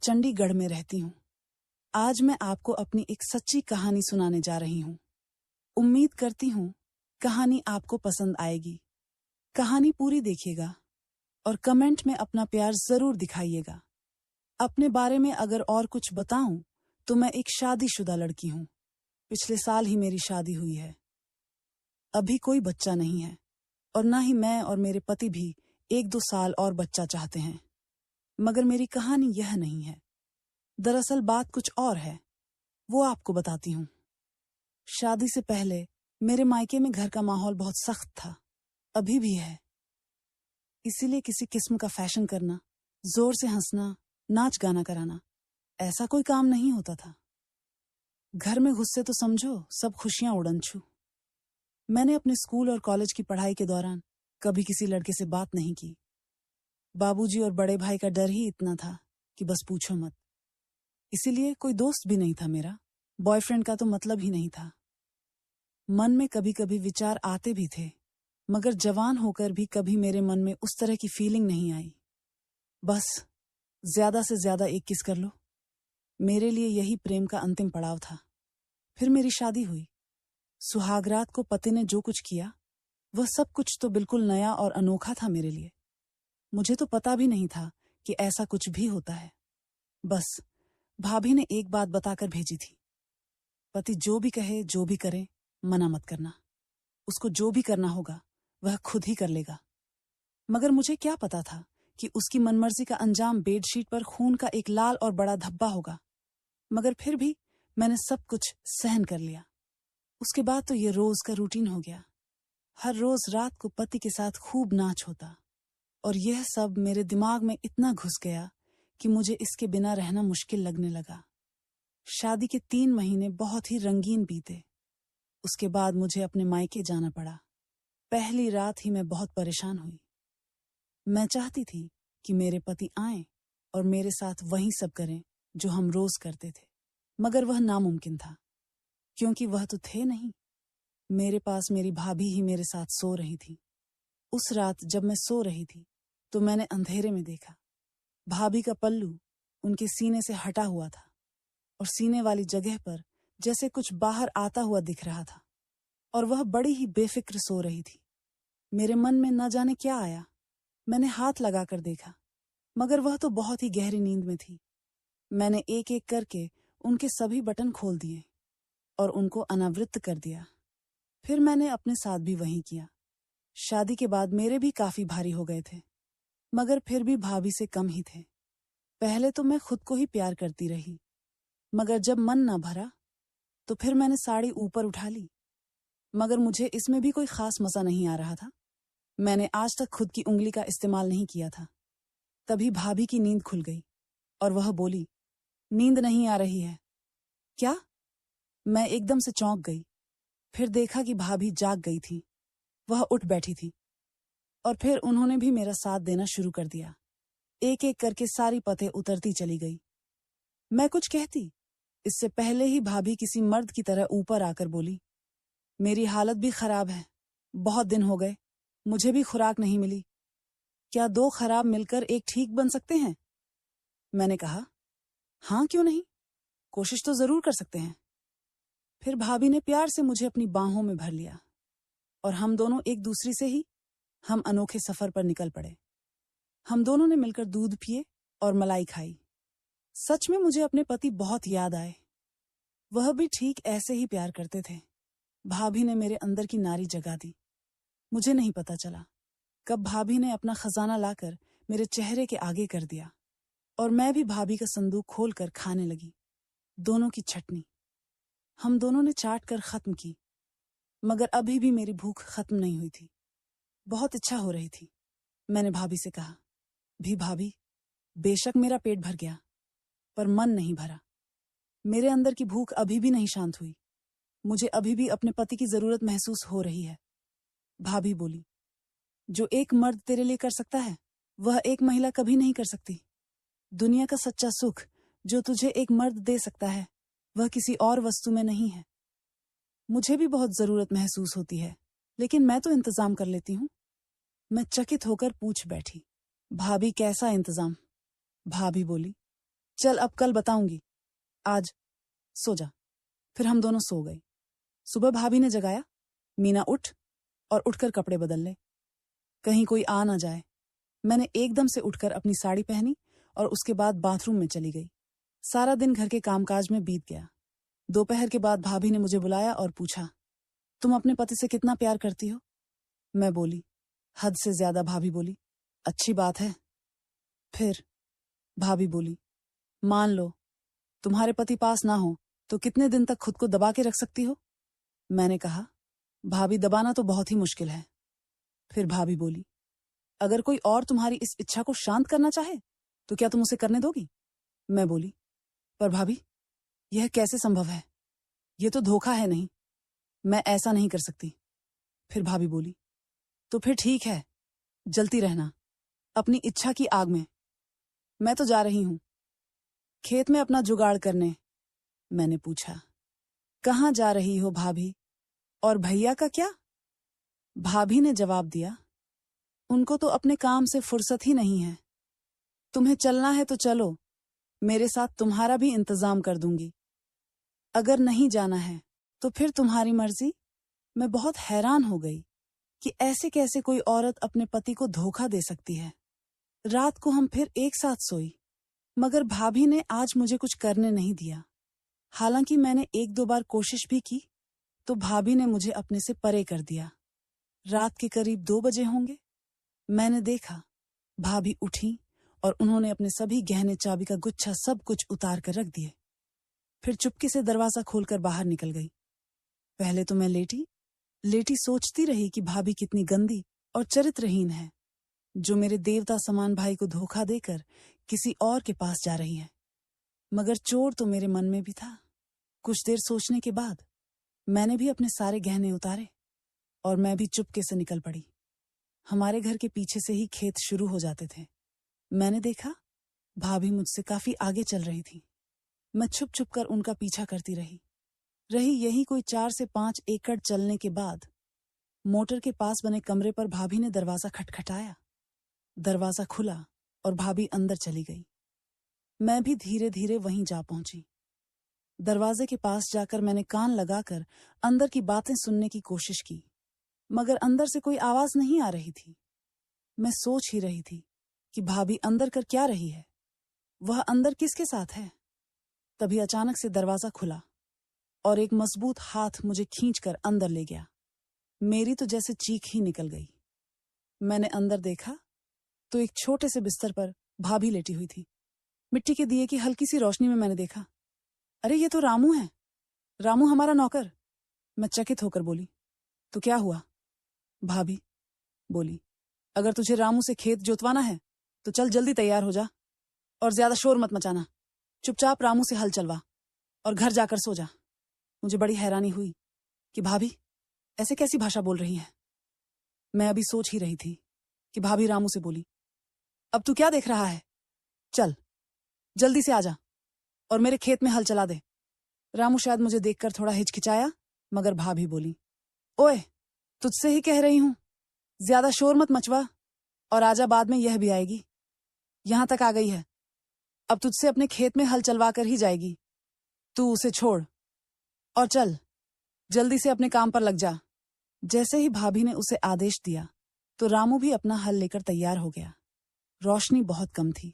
चंडीगढ़ में रहती हूँ। आज मैं आपको अपनी एक सच्ची कहानी सुनाने जा रही हूँ। उम्मीद करती हूँ कहानी आपको पसंद आएगी। कहानी पूरी देखिएगा और कमेंट में अपना प्यार जरूर दिखाइएगा। अपने बारे में अगर और कुछ बताऊं तो मैं एक शादीशुदा लड़की हूँ। पिछले साल ही मेरी शादी हुई है। अभी कोई बच्चा नहीं है और ना ही मैं और मेरे पति भी 1-2 साल और बच्चा चाहते हैं। मगर मेरी कहानी यह नहीं है। दरअसल बात कुछ और है, वो आपको बताती हूँ। शादी से पहले मेरे मायके में घर का माहौल बहुत सख्त था, अभी भी है। इसीलिए किसी किस्म का फैशन करना, जोर से हंसना, नाच गाना कराना, ऐसा कोई काम नहीं होता था। घर में गुस्से तो समझो सब खुशियां उड़न छू। मैंने अपने स्कूल और कॉलेज की पढ़ाई के दौरान कभी किसी लड़के से बात नहीं की। बाबूजी और बड़े भाई का डर ही इतना था कि बस पूछो मत। इसीलिए कोई दोस्त भी नहीं था मेरा, बॉयफ्रेंड का तो मतलब ही नहीं था। मन में कभी कभी विचार आते भी थे, मगर जवान होकर भी कभी मेरे मन में उस तरह की फीलिंग नहीं आई। बस ज्यादा से ज्यादा एक किस कर लो, मेरे लिए यही प्रेम का अंतिम पड़ाव था। फिर मेरी शादी हुई। सुहागरात को पति ने जो कुछ किया वह सब कुछ तो बिल्कुल नया और अनोखा था मेरे लिए। मुझे तो पता भी नहीं था कि ऐसा कुछ भी होता है। बस भाभी ने एक बात बताकर भेजी थी, पति जो भी कहे जो भी करे मना मत करना, उसको जो भी करना होगा वह खुद ही कर लेगा। मगर मुझे क्या पता था कि उसकी मनमर्जी का अंजाम बेडशीट पर खून का एक लाल और बड़ा धब्बा होगा। मगर फिर भी मैंने सब कुछ सहन कर लिया। उसके बाद तो ये रोज का रूटीन हो गया। हर रोज रात को पति के साथ खूब नाच होता और यह सब मेरे दिमाग में इतना घुस गया कि मुझे इसके बिना रहना मुश्किल लगने लगा। शादी के 3 महीने बहुत ही रंगीन बीते। उसके बाद मुझे अपने मायके जाना पड़ा। पहली रात ही मैं बहुत परेशान हुई। मैं चाहती थी कि मेरे पति आएं और मेरे साथ वही सब करें जो हम रोज करते थे, मगर वह नामुमकिन था क्योंकि वह तो थे नहीं। मेरे पास मेरी भाभी ही मेरे साथ सो रही थी। उस रात जब मैं सो रही थी तो मैंने अंधेरे में देखा, भाभी का पल्लू उनके सीने से हटा हुआ था और सीने वाली जगह पर जैसे कुछ बाहर आता हुआ दिख रहा था और वह बड़ी ही बेफिक्र सो रही थी। मेरे मन में न जाने क्या आया। मैंने हाथ लगाकर देखा, मगर वह तो बहुत ही गहरी नींद में थी। मैंने एक एक करके उनके सभी बटन खोल दिए और उनको अनावृत कर दिया। फिर मैंने अपने साथ भी वही किया। शादी के बाद मेरे भी काफी भारी हो गए थे, मगर फिर भी भाभी से कम ही थे। पहले तो मैं खुद को ही प्यार करती रही, मगर जब मन न भरा तो फिर मैंने साड़ी ऊपर उठा ली। मगर मुझे इसमें भी कोई खास मजा नहीं आ रहा था। मैंने आज तक खुद की उंगली का इस्तेमाल नहीं किया था। तभी भाभी की नींद खुल गई और वह बोली, नींद नहीं आ रही है क्या? मैं एकदम से चौंक गई। फिर देखा कि भाभी जाग गई थी। वह उठ बैठी थी और फिर उन्होंने भी मेरा साथ देना शुरू कर दिया। एक एक करके सारी पतें उतरती चली गई। मैं कुछ कहती इससे पहले ही भाभी किसी मर्द की तरह ऊपर आकर बोली, मेरी हालत भी खराब है, बहुत दिन हो गए, मुझे भी खुराक नहीं मिली। क्या 2 खराब मिलकर एक ठीक बन सकते हैं? मैंने कहा, हाँ क्यों नहीं, कोशिश तो जरूर कर सकते हैं। फिर भाभी ने प्यार से मुझे अपनी बाहों में भर लिया और हम दोनों एक दूसरी से ही हम अनोखे सफर पर निकल पड़े। हम दोनों ने मिलकर दूध पिए और मलाई खाई। सच में मुझे अपने पति बहुत याद आए। वह भी ठीक ऐसे ही प्यार करते थे। भाभी ने मेरे अंदर की नारी जगा दी। मुझे नहीं पता चला कब भाभी ने अपना खजाना लाकर मेरे चेहरे के आगे कर दिया और मैं भी भाभी का संदूक खोलकर खाने लगी। दोनों की छटनी हम दोनों ने चाट कर खत्म की, मगर अभी भी मेरी भूख खत्म नहीं हुई थी। बहुत इच्छा हो रही थी। मैंने भाभी से कहा, भी भाभी, बेशक मेरा पेट भर गया पर मन नहीं भरा। मेरे अंदर की भूख अभी भी नहीं शांत हुई। मुझे अभी भी अपने पति की जरूरत महसूस हो रही है। भाभी बोली, जो एक मर्द तेरे लिए कर सकता है वह एक महिला कभी नहीं कर सकती। दुनिया का सच्चा सुख जो तुझे एक मर्द दे सकता है वह किसी और वस्तु में नहीं है। मुझे भी बहुत जरूरत महसूस होती है, लेकिन मैं तो इंतजाम कर लेती हूँ। मैं चकित होकर पूछ बैठी, भाभी कैसा इंतजाम? भाभी बोली, चल अब कल बताऊंगी, आज सो जा। फिर हम दोनों सो गए। सुबह भाभी ने जगाया, मीना उठ और उठकर कपड़े बदल ले, कहीं कोई आ ना जाए। मैंने एकदम से उठकर अपनी साड़ी पहनी और उसके बाद बाथरूम में चली गई। सारा दिन घर के कामकाज में बीत गया। दोपहर के बाद भाभी ने मुझे बुलाया और पूछा, तुम अपने पति से कितना प्यार करती हो? मैं बोली, हद से ज्यादा। भाभी बोली, अच्छी बात है। फिर भाभी बोली, मान लो तुम्हारे पति पास ना हो तो कितने दिन तक खुद को दबा के रख सकती हो? मैंने कहा, भाभी दबाना तो बहुत ही मुश्किल है। फिर भाभी बोली, अगर कोई और तुम्हारी इस इच्छा को शांत करना चाहे तो क्या तुम उसे करने दोगी? मैं बोली, पर भाभी यह कैसे संभव है? यह तो धोखा है। नहीं, मैं ऐसा नहीं कर सकती। फिर भाभी बोली, तो फिर ठीक है, जलती रहना अपनी इच्छा की आग में। मैं तो जा रही हूं खेत में अपना जुगाड़ करने। मैंने पूछा, कहाँ जा रही हो भाभी? और भैया का क्या? भाभी ने जवाब दिया, उनको तो अपने काम से फुर्सत ही नहीं है। तुम्हें चलना है तो चलो, मेरे साथ तुम्हारा भी इंतजाम कर दूंगी। अगर नहीं जाना है तो फिर तुम्हारी मर्जी। मैं बहुत हैरान हो गई कि ऐसे कैसे कोई औरत अपने पति को धोखा दे सकती है। रात को हम फिर एक साथ सोई, मगर भाभी ने आज मुझे कुछ करने नहीं दिया। हालांकि मैंने एक दो बार कोशिश भी की तो भाभी ने मुझे अपने से परे कर दिया। रात के करीब 2 बजे होंगे। मैंने देखा भाभी उठी और उन्होंने अपने सभी गहने, चाबी का गुच्छा, सब कुछ उतार कर रख दिए। फिर चुपके से दरवाजा खोलकर बाहर निकल गई। पहले तो मैं लेटी सोचती रही कि भाभी कितनी गंदी और चरित्रहीन है, जो मेरे देवता समान भाई को धोखा देकर किसी और के पास जा रही है। मगर चोर तो मेरे मन में भी था। कुछ देर सोचने के बाद मैंने भी अपने सारे गहने उतारे और मैं भी चुपके से निकल पड़ी। हमारे घर के पीछे से ही खेत शुरू हो जाते थे। मैंने देखा भाभी मुझसे काफी आगे चल रही थी। मैं छुप छुप कर उनका पीछा करती रही। यही कोई 4 से 5 एकड़ चलने के बाद मोटर के पास बने कमरे पर भाभी ने दरवाजा खटखटाया। दरवाजा खुला और भाभी अंदर चली गई। मैं भी धीरे धीरे वहीं जा पहुंची। दरवाजे के पास जाकर मैंने कान लगाकर अंदर की बातें सुनने की कोशिश की, मगर अंदर से कोई आवाज नहीं आ रही थी। मैं सोच ही रही थी कि भाभी अंदर कर क्या रही है, वह अंदर किसके साथ है। तभी अचानक से दरवाजा खुला और एक मजबूत हाथ मुझे खींचकर अंदर ले गया। मेरी तो जैसे चीख ही निकल गई। मैंने अंदर देखा तो एक छोटे से बिस्तर पर भाभी लेटी हुई थी। मिट्टी के दिए की हल्की सी रोशनी में मैंने देखा, अरे ये तो रामू है, रामू हमारा नौकर। मैं चकित होकर बोली, तो क्या हुआ? भाभी बोली, अगर तुझे रामू से खेत जोतवाना है तो चल जल्दी तैयार हो जा और ज्यादा शोर मत मचाना। चुपचाप रामू से हल चलवा और घर जाकर सो जा। मुझे बड़ी हैरानी हुई कि भाभी ऐसे कैसी भाषा बोल रही है। मैं अभी सोच ही रही थी कि भाभी रामू से बोली, अब तू क्या देख रहा है? चल जल्दी से आजा और मेरे खेत में हल चला दे। रामू शायद मुझे देखकर थोड़ा हिचकिचाया, मगर भाभी बोली, ओए तुझसे ही कह रही हूं, ज्यादा शोर मत मचवा और आजा, बाद में यह भी आएगी। यहां तक आ गई है, अब तुझसे अपने खेत में हल चलवा कर ही जाएगी। तू उसे छोड़ और चल जल्दी से अपने काम पर लग जा। जैसे ही भाभी ने उसे आदेश दिया तो रामू भी अपना हल लेकर तैयार हो गया। रोशनी बहुत कम थी।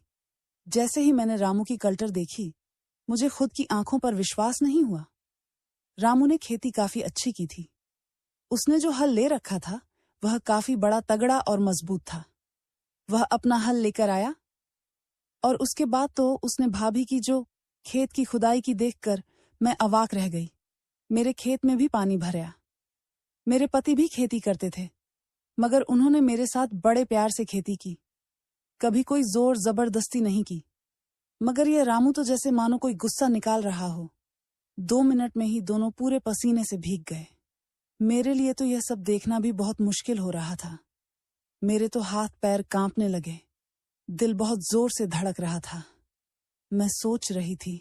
जैसे ही मैंने रामू की कल्टर देखी, मुझे खुद की आंखों पर विश्वास नहीं हुआ। रामू ने खेती काफी अच्छी की थी। उसने जो हल ले रखा था वह काफी बड़ा, तगड़ा और मजबूत था। वह अपना हल लेकर आया और उसके बाद तो उसने भाभी की जो खेत की खुदाई की देखकर मैं अवाक रह गई। मेरे खेत में भी पानी भरा। मेरे पति भी खेती करते थे, मगर उन्होंने मेरे साथ बड़े प्यार से खेती की, कभी कोई जोर जबरदस्ती नहीं की। मगर यह रामू तो जैसे मानो कोई गुस्सा निकाल रहा हो। 2 मिनट में ही दोनों पूरे पसीने से भीग गए। मेरे लिए तो यह सब देखना भी बहुत मुश्किल हो रहा था। मेरे तो हाथ पैर कांपने लगे, दिल बहुत जोर से धड़क रहा था। मैं सोच रही थी,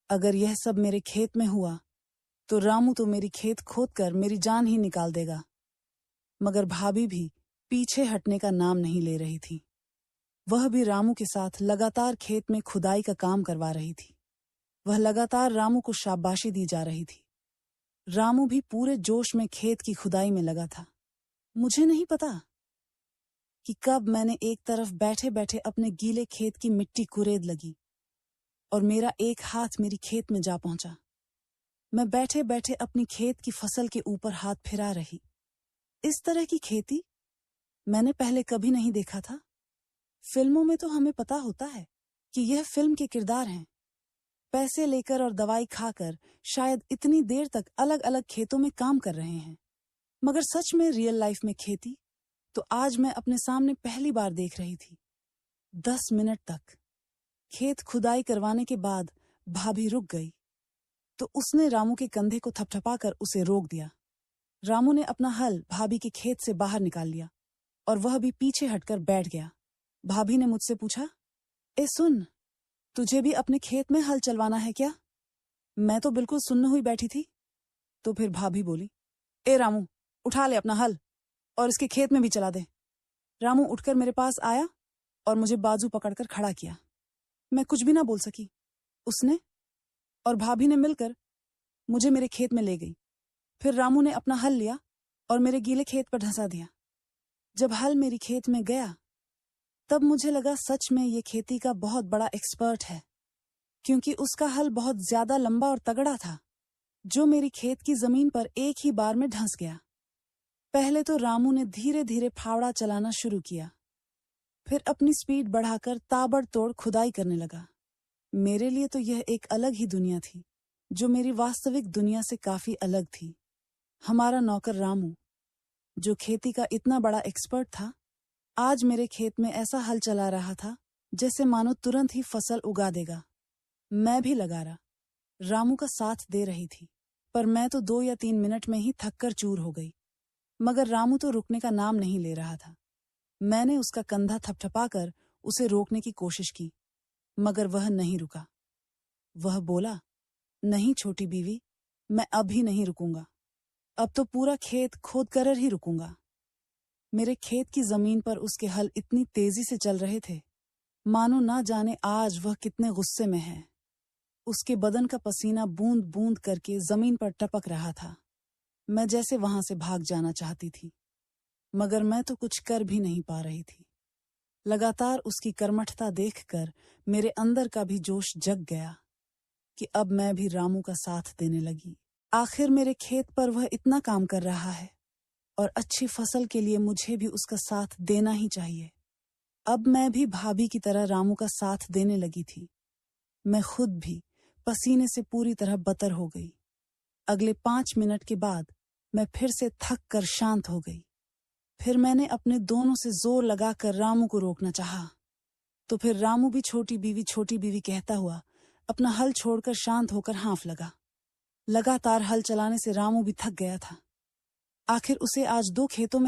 अगर यह सब मेरे खेत में हुआ तो रामू तो मेरी खेत खोदकर मेरी जान ही निकाल देगा। मगर भाभी भी पीछे हटने का नाम नहीं ले रही थी। वह भी रामू के साथ लगातार खेत में खुदाई का काम करवा रही थी। वह लगातार रामू को शाबाशी दी जा रही थी। रामू भी पूरे जोश में खेत की खुदाई में लगा था। मुझे नहीं पता कि कब मैंने एक तरफ बैठे बैठे अपने गीले खेत की मिट्टी कुरेद लगी और मेरा एक हाथ मेरी खेत में जा पहुंचा। मैं बैठे बैठे अपनी खेत की फसल के ऊपर हाथ फिरा रही। इस तरह की खेती मैंने पहले कभी नहीं देखा था। फिल्मों में तो हमें पता होता है कि यह फिल्म के किरदार हैं। पैसे लेकर और दवाई खाकर शायद इतनी देर तक अलग अलग खेतों में काम कर रहे हैं, मगर सच में रियल लाइफ में खेती तो आज मैं अपने सामने पहली बार देख रही थी। 10 मिनट तक खेत खुदाई करवाने के बाद भाभी रुक गई तो उसने रामू के कंधे को थपथपाकर उसे रोक दिया। रामू ने अपना हल भाभी के खेत से बाहर निकाल लिया और वह भी पीछे हटकर बैठ गया। भाभी ने मुझसे पूछा, ए सुन, तुझे भी अपने खेत में हल चलवाना है क्या? मैं तो बिल्कुल सुन्न हुई बैठी थी। तो फिर भाभी बोली, ए रामू, उठा ले अपना हल और इसके खेत में भी चला दे। रामू उठकर मेरे पास आया और मुझे बाजू पकड़कर खड़ा किया। मैं कुछ भी ना बोल सकी। उसने और भाभी ने मिलकर मुझे मेरे खेत में ले गई। फिर रामू ने अपना हल लिया और मेरे गीले खेत पर धंसा दिया। जब हल मेरी खेत में गया तब मुझे लगा सच में ये खेती का बहुत बड़ा एक्सपर्ट है, क्योंकि उसका हल बहुत ज्यादा लंबा और तगड़ा था जो मेरी खेत की जमीन पर एक ही बार में धंस गया। पहले तो रामू ने धीरे धीरे फावड़ा चलाना शुरू किया, फिर अपनी स्पीड बढ़ाकर ताबड़तोड़ खुदाई करने लगा। मेरे लिए तो यह एक अलग ही दुनिया थी जो मेरी वास्तविक दुनिया से काफी अलग थी। हमारा नौकर रामू, जो खेती का इतना बड़ा एक्सपर्ट था, आज मेरे खेत में ऐसा हल चला रहा था जैसे मानो तुरंत ही फसल उगा देगा। मैं भी लगा रहा रामू का साथ दे रही थी, पर मैं तो 2 या 3 मिनट में ही थककर चूर हो गई। मगर रामू तो रुकने का नाम नहीं ले रहा था। मैंने उसका कंधा थपथपाकर उसे रोकने की कोशिश की, मगर वह नहीं रुका। वह बोला, नहीं छोटी बीवी, मैं अभी नहीं रुकूंगा। अब तो पूरा खेत खोद कर ही रुकूंगा। मेरे खेत की जमीन पर उसके हल इतनी तेजी से चल रहे थे मानो ना जाने आज वह कितने गुस्से में है। उसके बदन का पसीना बूंद बूंद करके जमीन पर टपक रहा था। मैं जैसे वहां से भाग जाना चाहती थी, मगर मैं तो कुछ कर भी नहीं पा रही थी। लगातार उसकी कर्मठता देखकर मेरे अंदर का भी जोश जग गया कि अब मैं भी रामू का साथ देने लगी। आखिर मेरे खेत पर वह इतना काम कर रहा है और अच्छी फसल के लिए मुझे भी उसका साथ देना ही चाहिए। अब मैं भी भाभी की तरह रामू का साथ देने लगी थी। मैं खुद भी पसीने से पूरी तरह बतर हो गई। अगले 5 मिनट के बाद मैं फिर से थक कर शांत हो गई। फिर मैंने अपने दोनों से जोर लगाकर रामू को रोकना चाहा, तो फिर रामू भी छोटी बीवी कहता हुआ अपना हल छोड़कर शांत होकर हाँफ लगा। लगातार हल चलाने से रामू भी थक गया था। आखिर उसे आज 2 खेतों में